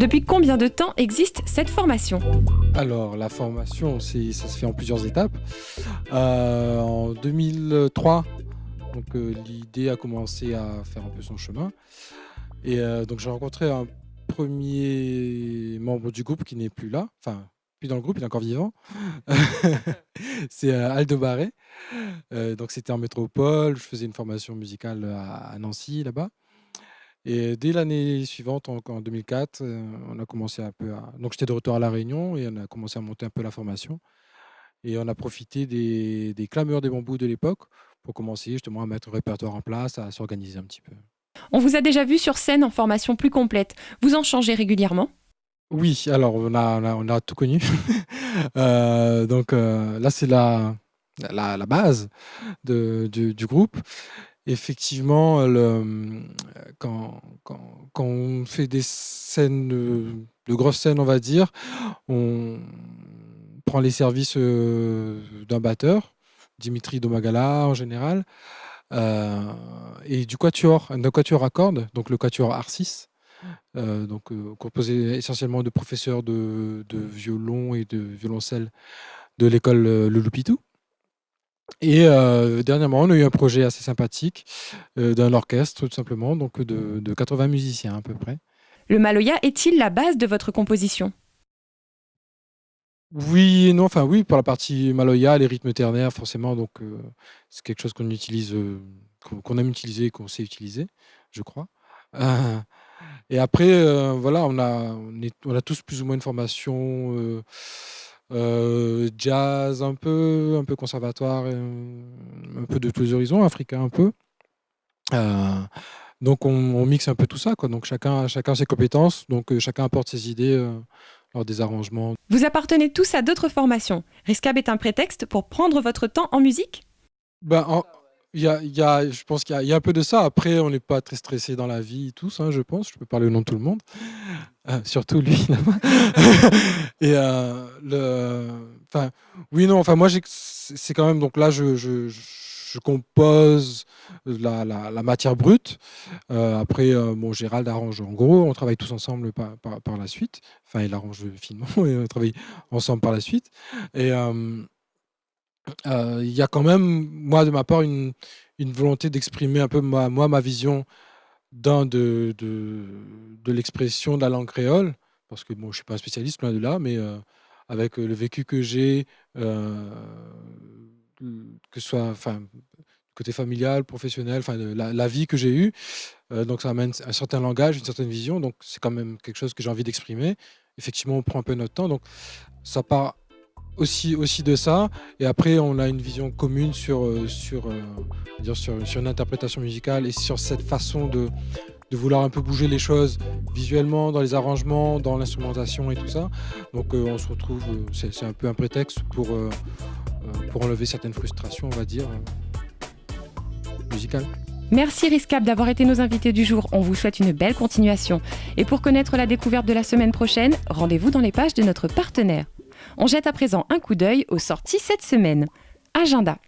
Depuis combien de temps existe cette formation ? Alors, la formation, ça se fait en plusieurs étapes. En 2003, donc, l'idée a commencé à faire un peu son chemin. Et donc, j'ai rencontré un premier membre du groupe qui n'est plus là, enfin, plus dans le groupe, il est encore vivant. C'est Aldo Barré. Donc, c'était en métropole. Je faisais une formation musicale à Nancy, là-bas. Et dès l'année suivante, en 2004, on a commencé un peu à... Donc j'étais de retour à La Réunion et on a commencé à monter un peu la formation. Et on a profité des clameurs des bambous de l'époque pour commencer justement à mettre le répertoire en place, à s'organiser un petit peu. On vous a déjà vu sur scène en formation plus complète. Vous en changez régulièrement ? Oui, alors on a tout connu. Donc là, c'est la base du groupe. Effectivement, quand on fait des scènes, de grosses scènes, on va dire, on prend les services d'un batteur, Dimitri Domagala en général, et d'un quatuor à cordes, donc le quatuor Arcis, composé essentiellement de professeurs de violon et de violoncelle de l'école Le Loupitou. Et dernièrement, on a eu un projet assez sympathique d'un orchestre, tout simplement, donc de 80 musiciens à peu près. Le maloya est-il la base de votre composition ? Oui et non, enfin oui, pour la partie maloya, les rythmes ternaires, forcément, donc c'est quelque chose qu'on utilise, qu'on aime utiliser, qu'on sait utiliser, je crois. Euh, et après, voilà, on a tous plus ou moins une formation jazz un peu conservatoire, un peu de tous les horizons, africain un peu. Euh, donc on mixe un peu tout ça, quoi. Donc chacun a ses compétences, donc chacun apporte ses idées lors des arrangements. Vous appartenez tous à d'autres formations. Riscab est un prétexte pour prendre votre temps en musique ? Ben, je pense qu'il y a un peu de ça. Après, on n'est pas très stressé dans la vie, tous, hein, je pense. Je peux parler au nom de tout le monde, surtout lui. Et enfin, oui, non. Enfin, moi, c'est quand même. Donc là, je compose la matière brute. Après, bon, Gérald arrange. En gros, on travaille tous ensemble par la suite. Enfin, il arrange finement et on travaille ensemble par la suite. Et il y a quand même, moi, de ma part, une volonté d'exprimer un peu ma vision de l'expression de la langue créole, parce que bon, je ne suis pas un spécialiste, loin de là, mais avec le vécu que j'ai, que ce soit enfin, côté familial, professionnel, enfin, la vie que j'ai eue, donc ça amène un certain langage, une certaine vision, donc c'est quand même quelque chose que j'ai envie d'exprimer. Effectivement, on prend un peu notre temps, donc ça part aussi de ça. Et après, on a une vision commune sur une interprétation musicale et sur cette façon de vouloir un peu bouger les choses visuellement, dans les arrangements, dans l'instrumentation et tout ça. Donc on se retrouve, c'est un peu un prétexte pour enlever certaines frustrations, on va dire, musicales. Merci Riscab d'avoir été nos invités du jour. On vous souhaite une belle continuation. Et pour connaître la découverte de la semaine prochaine, rendez-vous dans les pages de notre partenaire. On jette à présent un coup d'œil aux sorties cette semaine. Agenda.